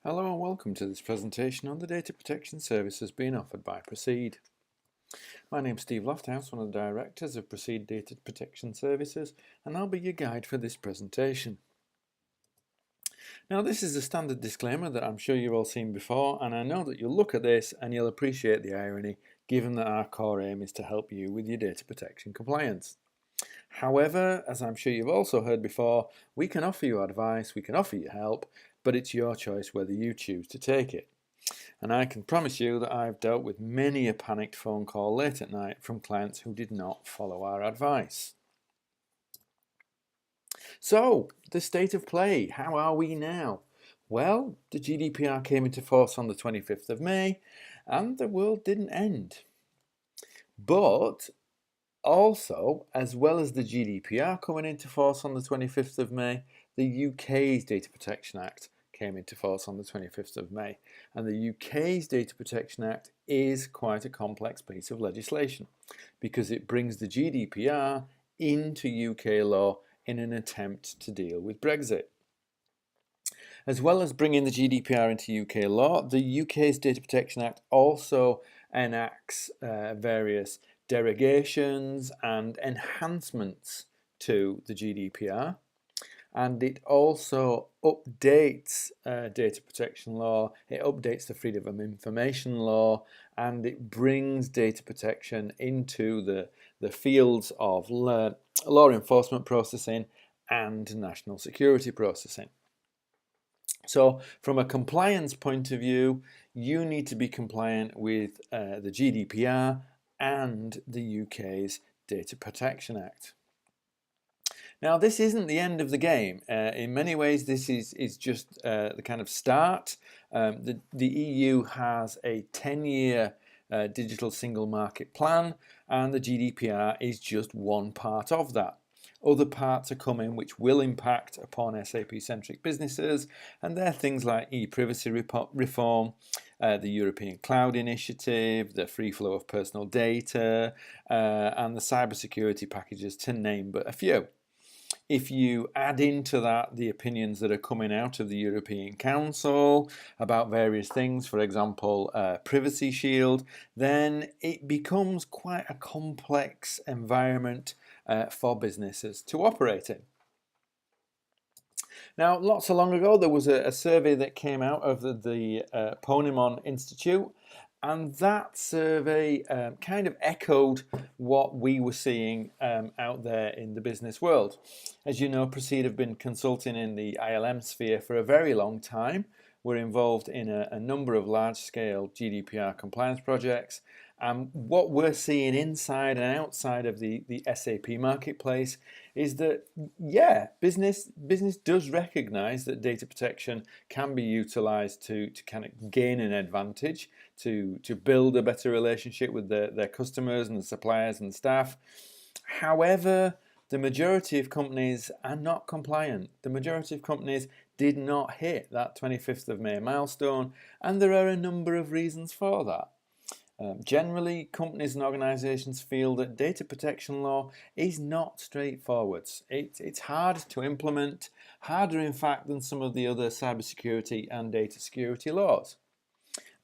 Hello and welcome to this presentation on the data protection services being offered by Proceed. My name is Steve Lofthouse, one of the directors of Proceed Data Protection Services, and I'll be your guide for this presentation. Now, this is a standard disclaimer that I'm sure you've all seen before, and I know that you'll look at this and you'll appreciate the irony, given that our core aim is to help you with your data protection compliance. However, as I'm sure you've also heard before, we can offer you advice, we can offer you help, but it's your choice whether you choose to take it. And I can promise you that I've dealt with many a panicked phone call late at night from clients who did not follow our advice. So, the state of play, how are we now? Well, the GDPR came into force on the 25th of May, and the world didn't end. But also, as well as the GDPR coming into force on the 25th of May, the UK's Data Protection Act came into force on the 25th of May. And the UK's Data Protection Act is quite a complex piece of legislation because it brings the GDPR into UK law in an attempt to deal with Brexit. As well as bringing the GDPR into UK law, the UK's Data Protection Act also enacts various derogations and enhancements to the GDPR, and it also updates data protection law, it updates the freedom of information law, and it brings data protection into the fields of law enforcement processing and national security processing. So from a compliance point of view, you need to be compliant with the GDPR and the UK's Data Protection Act. Now, this isn't the end of the game. In many ways, this is just the kind of start. The EU has a 10-year digital single market plan, and the GDPR is just one part of that. Other parts are coming which will impact upon SAP-centric businesses, and they're things like e-privacy reform, the European Cloud Initiative, the free flow of personal data, and the cybersecurity packages, to name but a few. If you add into that the opinions that are coming out of the European Council about various things, for example, Privacy Shield, then it becomes quite a complex environment for businesses to operate in. Now, not so long ago, there was a survey that came out of the Ponemon Institute, and that survey kind of echoed what we were seeing out there in the business world. As you know, Proceed have been consulting in the ILM sphere for a very long time. We're involved in a number of large-scale GDPR compliance projects. And what we're seeing inside and outside of the SAP marketplace is that, yeah, business does recognize that data protection can be utilized to kind of gain an advantage, to build a better relationship with their customers and the suppliers and staff. However, the majority of companies are not compliant. The majority of companies did not hit that 25th of May milestone, and there are a number of reasons for that. Generally, companies and organisations feel that data protection law is not straightforward. It's hard to implement, harder in fact than some of the other cybersecurity and data security laws.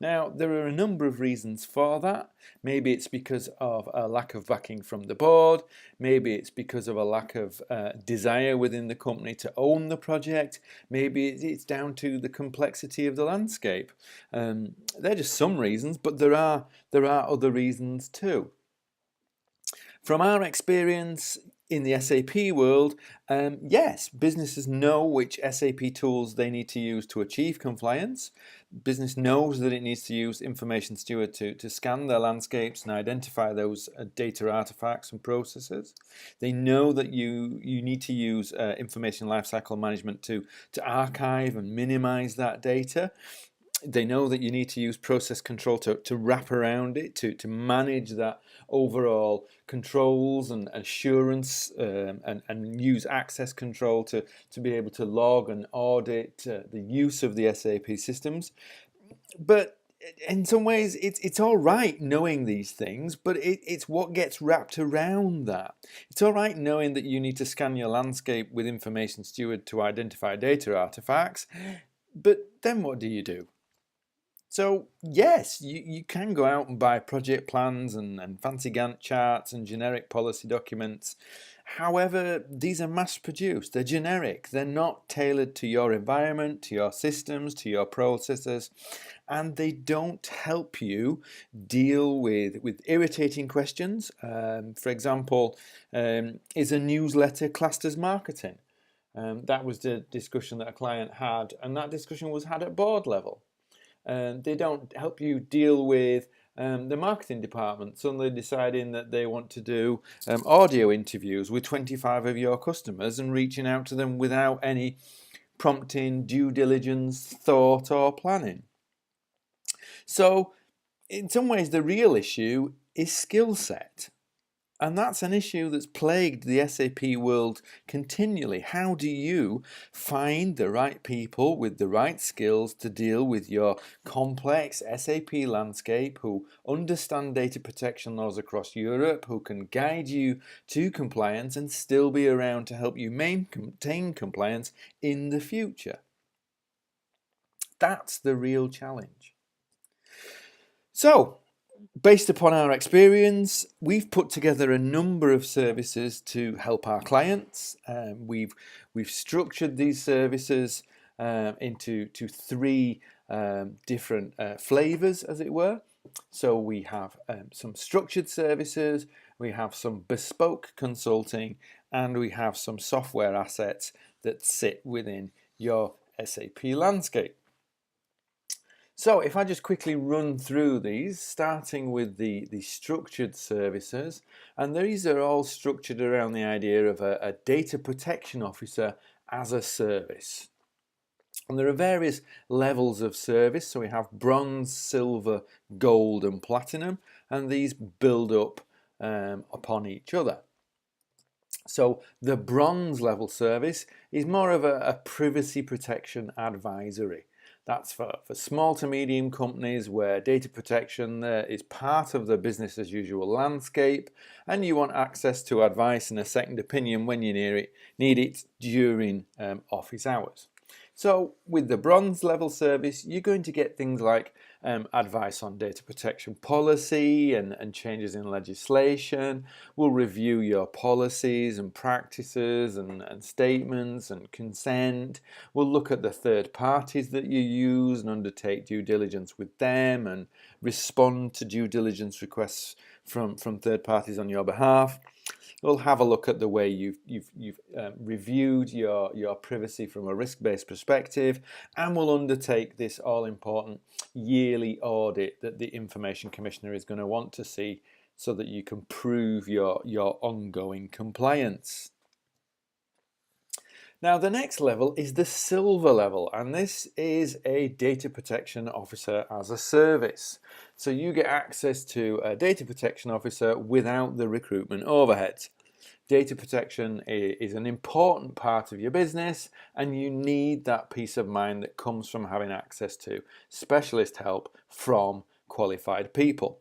Now, there are a number of reasons for that. Maybe it's because of a lack of backing from the board. Maybe it's because of a lack of desire within the company to own the project. Maybe it's down to the complexity of the landscape. They're just some reasons, but there are other reasons too. From our experience in the SAP world, yes, businesses know which SAP tools they need to use to achieve compliance. Business knows that it needs to use Information Steward to scan their landscapes and identify those data artifacts and processes. They know that you need to use Information Lifecycle Management to archive and minimize that data. They know that you need to use process control to wrap around it, to manage that overall controls and assurance, and use access control to be able to log and audit the use of the SAP systems. But in some ways, it's all right knowing these things, but it's what gets wrapped around that. It's all right knowing that you need to scan your landscape with Information Steward to identify data artifacts. But then what do you do? So yes, you can go out and buy project plans and fancy Gantt charts and generic policy documents. However, these are mass produced, they're generic, they're not tailored to your environment, to your systems, to your processes, and they don't help you deal with irritating questions. For example, is a newsletter classed as marketing? That was the discussion that a client had, and that discussion was had at board level. They don't help you deal with the marketing department suddenly deciding that they want to do audio interviews with 25 of your customers and reaching out to them without any prompting, due diligence, thought or planning. So in some ways the real issue is skill set. And that's an issue that's plagued the SAP world continually. How do you find the right people with the right skills to deal with your complex SAP landscape, who understand data protection laws across Europe, who can guide you to compliance and still be around to help you maintain compliance in the future? That's the real challenge. So, based upon our experience, we've put together a number of services to help our clients. We've structured these services into three different flavors, as it were. So we have some structured services, we have some bespoke consulting, and we have some software assets that sit within your SAP landscape. So if I just quickly run through these, starting with the structured services, and these are all structured around the idea of a data protection officer as a service. And there are various levels of service, so we have bronze, silver, gold and platinum, and these build up upon each other. So the bronze level service is more of a privacy protection advisory. That's for small to medium companies where data protection is part of the business as usual landscape, and you want access to advice and a second opinion when you need it during office hours. So with the bronze level service, you're going to get things like advice on data protection policy and changes in legislation. We'll review your policies and practices and statements and consent. We'll look at the third parties that you use and undertake due diligence with them and respond to due diligence requests from third parties on your behalf. We'll have a look at the way you've reviewed your privacy from a risk-based perspective, and we'll undertake this all-important yearly audit that the Information Commissioner is going to want to see so that you can prove your ongoing compliance. Now the next level is the silver level, and this is a data protection officer as a service. So you get access to a data protection officer without the recruitment overheads. Data protection is an important part of your business, and you need that peace of mind that comes from having access to specialist help from qualified people.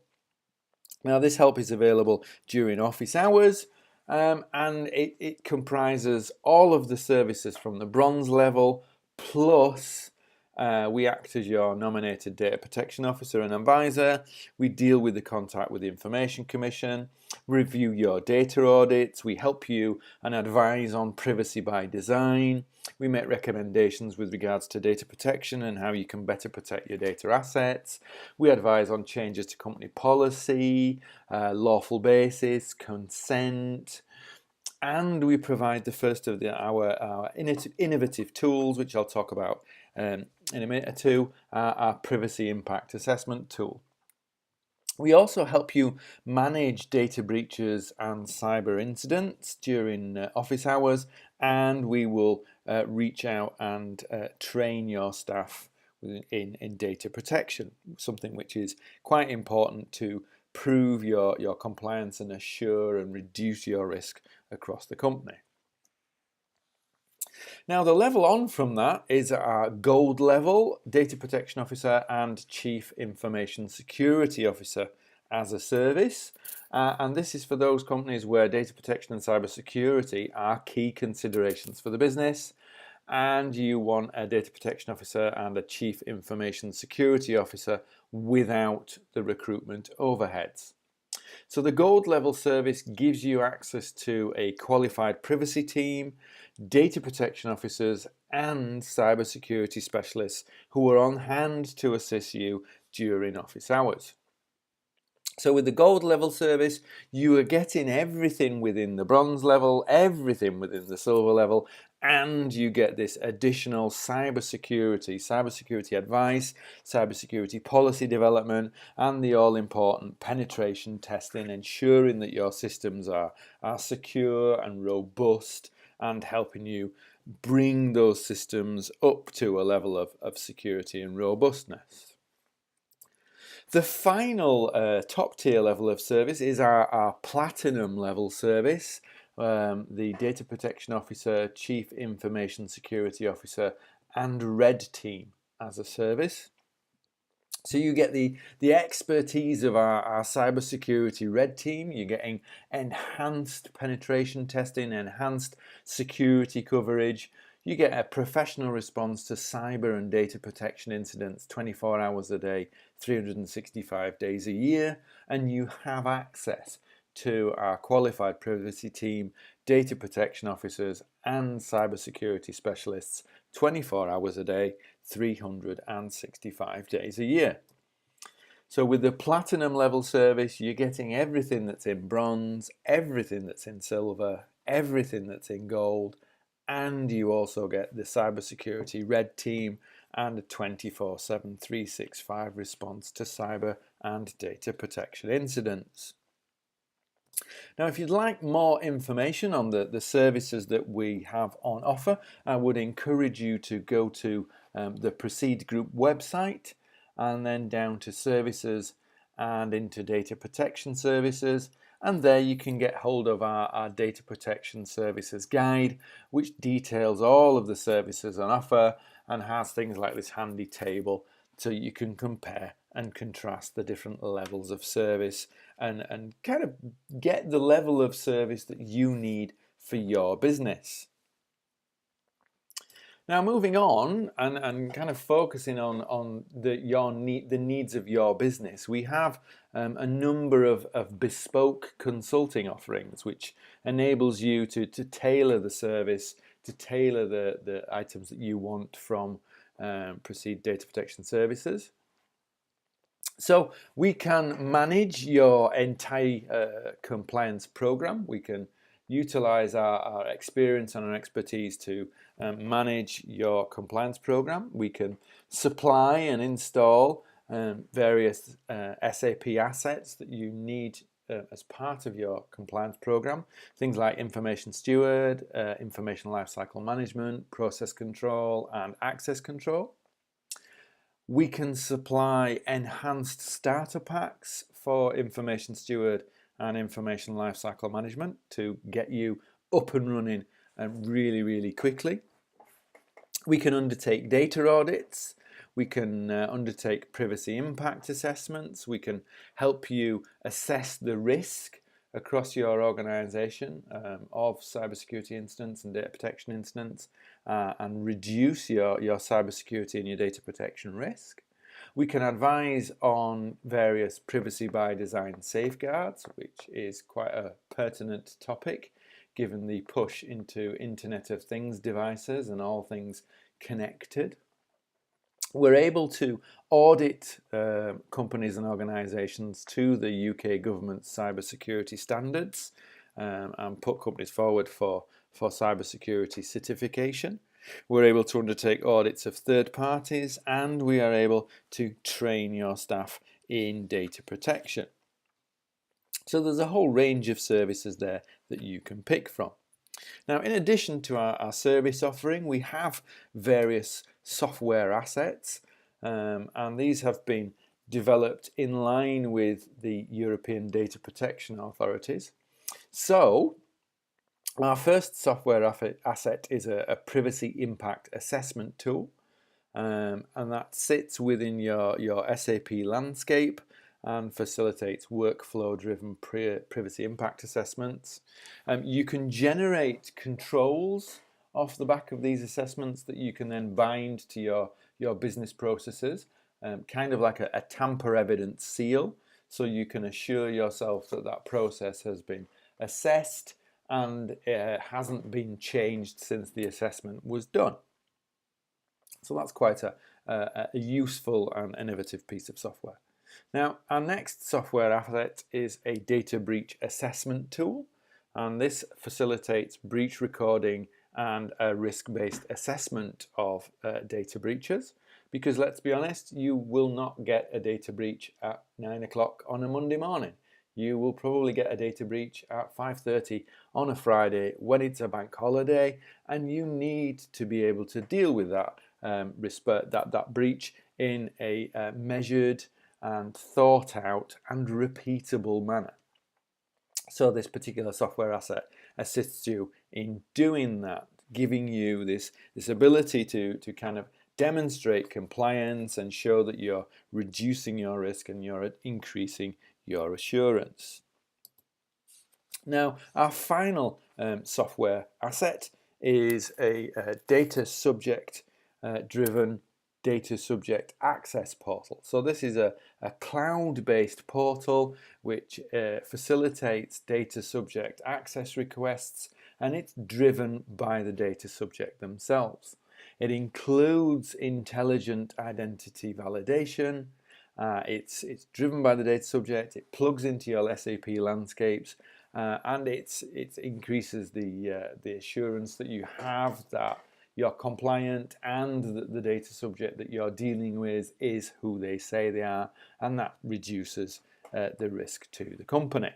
Now this help is available during office hours, and it comprises all of the services from the bronze level, plus we act as your nominated data protection officer and advisor. We deal with the contact with the Information Commission, review your data audits, we help you and advise on privacy by design. We make recommendations with regards to data protection and how you can better protect your data assets. We advise on changes to company policy, lawful basis, consent, and we provide the first of our innovative tools, which I'll talk about in a minute or two, our privacy impact assessment tool. We also help you manage data breaches and cyber incidents during office hours, and we will reach out and train your staff in data protection, something which is quite important to prove your compliance and assure and reduce your risk across the company. Now the level on from that is our gold level, Data Protection Officer and Chief Information Security Officer as a service. And this is for those companies where data protection and cyber security are key considerations for the business. and you want a data protection officer and a chief information security officer without the recruitment overheads. So the gold level service gives you access to a qualified privacy team, data protection officers, and cybersecurity specialists who are on hand to assist you during office hours. So with the gold level service, you are getting everything within the bronze level, everything within the silver level, and you get this additional cybersecurity advice, cybersecurity policy development, and the all-important penetration testing, ensuring that your systems are secure and robust, and helping you bring those systems up to a level of security and robustness. The final top tier level of service is our platinum level service, the Data Protection Officer, Chief Information Security Officer, and Red Team as a service. So you get the expertise of our cybersecurity red team. You're getting enhanced penetration testing, enhanced security coverage. You get a professional response to cyber and data protection incidents 24 hours a day, 365 days a year, and you have access to our qualified privacy team, data protection officers, and cybersecurity specialists 24 hours a day, 365 days a year. So with the platinum level service, you're getting everything that's in bronze, everything that's in silver, everything that's in gold, and you also get the cybersecurity red team and a 24/7 365 response to cyber and data protection incidents. Now, if you'd like more information on the services that we have on offer, I would encourage you to go to the Proceed Group website and then down to services and into data protection services. And there you can get hold of our data protection services guide, which details all of the services on offer and has things like this handy table so you can compare and contrast the different levels of service and kind of get the level of service that you need for your business. Now, moving on and kind of focusing on the needs of your business, we have a number of bespoke consulting offerings, which enables you to tailor the service, to tailor the items that you want from Proceed Data Protection Services. So we can manage your entire compliance program. We can utilize our experience and our expertise to manage your compliance program. We can supply and install various SAP assets that you need as part of your compliance program. Things like information steward, information lifecycle management, process control, and access control. We can supply enhanced starter packs for information steward and information lifecycle management to get you up and running really, really quickly. We can undertake data audits. We can undertake privacy impact assessments. We can help you assess the risk across your organization of cybersecurity incidents and data protection incidents and reduce your cybersecurity and your data protection risk. We can advise on various privacy by design safeguards, which is quite a pertinent topic given the push into Internet of Things devices and all things connected. We're able to audit companies and organisations to the UK government's cybersecurity standards and put companies forward for cybersecurity certification. We're able to undertake audits of third parties, and we are able to train your staff in data protection. So there's a whole range of services there that you can pick from. Now, in addition to our service offering, we have various software assets, and these have been developed in line with the European data protection authorities. So our first software asset is a privacy impact assessment tool, and that sits within your SAP landscape and facilitates workflow-driven privacy impact assessments. You can generate controls off the back of these assessments that you can then bind to your business processes, kind of like a tamper evidence seal, so you can assure yourself that that process has been assessed and hasn't been changed since the assessment was done. So that's quite a useful and innovative piece of software. Now, our next software asset is a data breach assessment tool, and this facilitates breach recording and a risk-based assessment of data breaches. Because let's be honest, you will not get a data breach at 9 o'clock on a Monday morning. You will probably get a data breach at 5:30 on a Friday when it's a bank holiday, and you need to be able to deal with that that breach in a measured and thought out and repeatable manner. So this particular software asset assists you in doing that, giving you this ability to kind of demonstrate compliance and show that you're reducing your risk and you're increasing your assurance. Now, our final software asset is a data subject driven data subject access portal. So this is a cloud-based portal which facilitates data subject access requests, and it's driven by the data subject themselves. It includes intelligent identity validation. It's driven by the data subject. It plugs into your SAP landscapes, and it increases the assurance that you have that you're compliant and that the data subject that you're dealing with is who they say they are, and that reduces the risk to the company.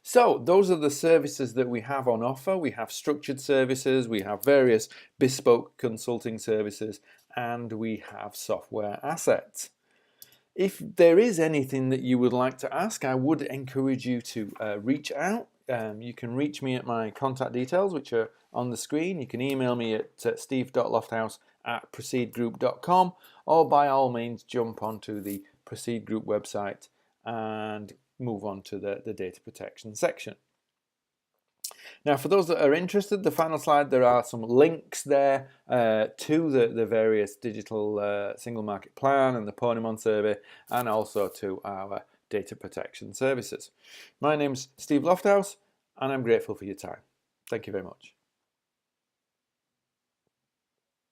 So those are the services that we have on offer. We have structured services, we have various bespoke consulting services, and we have software assets. If there is anything that you would like to ask, I would encourage you to reach out. You can reach me at my contact details, which are on the screen. You can email me at steve.lofthouse@proceedgroup.com, or by all means jump onto the Proceed Group website and move on to the data protection section. Now, for those that are interested, the final slide, there are some links there to the various digital single market plan and the Ponemon survey, and also to our data protection services. My name's Steve Lofthouse, and I'm grateful for your time. Thank you very much.